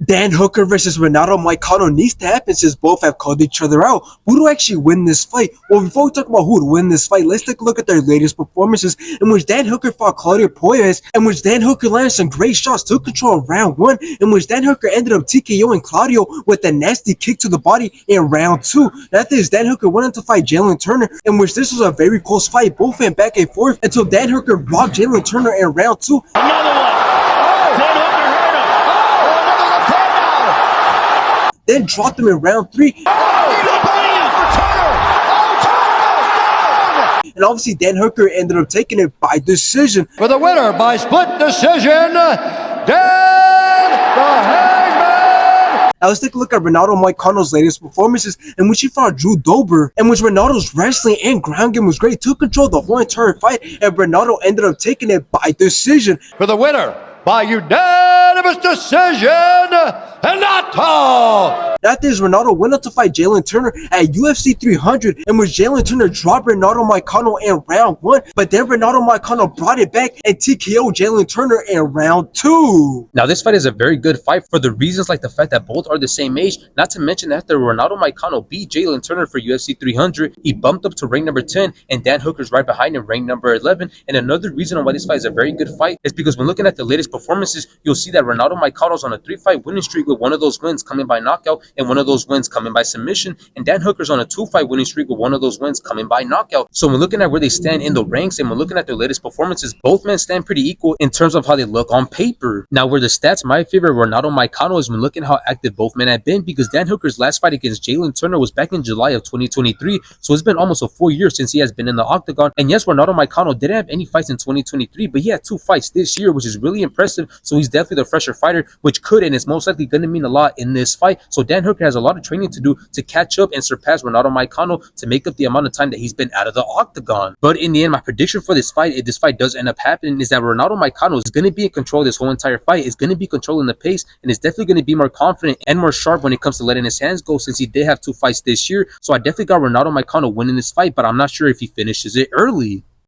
Dan Hooker versus Renato Moicano needs to happen since both have called each other out. Who to actually win this fight? Well, before we talk about who to win this fight, let's take a look at their latest performances in which Dan Hooker fought Claudio Puelles, in which Dan Hooker landed some great shots, took control of round 1, in which Dan Hooker ended up TKOing Claudio with a nasty kick to the body in round 2. After this, Dan Hooker went on to fight Jalen Turner, in which this was a very close fight. Both went back and forth until Dan Hooker rocked Jalen Turner in round 2. Another one. Dan Hooker hurt him. Another left hand now. Then dropped him in round 3. And obviously Dan Hooker ended up taking it by decision. For the winner by split decision, Dan the Hangman. Now let's take a look at Renato Moicano's latest performances, in which he fought Drew Dober, in which Renato's wrestling and ground game was great, took control of the whole entire fight, and Renato ended up taking it by decision. For the winner by unanimous decision, Renato. After this, Renato went on to fight Jalen Turner at UFC 300, in which Jalen Turner dropped Renato Moicano in round 1, but then Renato Moicano brought it back and TKO'd Jalen Turner in round 2. Now, this fight is a very good fight for the reasons like the fact that both are the same age. Not to mention that after Renato Moicano beat Jalen Turner for UFC 300, he bumped up to rank number 10, and Dan Hooker's right behind him, rank number 11. And another reason why this fight is a very good fight is because when looking at the latest performances, you'll see that Renato Moicano's on a 3-fight winning streak, with one of those wins coming by knockout and one of those wins coming by submission, and Dan Hooker's on a 2-fight winning streak, with one of those wins coming by knockout. So when looking at where they stand in the ranks and when looking at their latest performances, both men stand pretty equal in terms of how they look on paper. Now, where the stats might favor Renato Moicano is when looking how active both men have been, because Dan Hooker's last fight against Jalen Turner was back in July of 2023, so it's been almost a full year since he has been in the octagon. And yes, Renato Moicano didn't have any fights in 2023, but he had 2 fights this year, which is really impressive. So he's definitely the fresher fighter, which could and is most likely going to mean a lot in this fight. So Dan Hooker has a lot of training to do to catch up and surpass Renato Moicano to make up the amount of time that he's been out of the octagon. But in the end, my prediction for this fight, if this fight does end up happening, is that Renato Moicano is going to be in control of this whole entire fight, is going to be controlling the pace, and is definitely going to be more confident and more sharp when it comes to letting his hands go, since he did have 2 fights this year. So I definitely got Renato Moicano winning this fight, but I'm not sure if he finishes it early.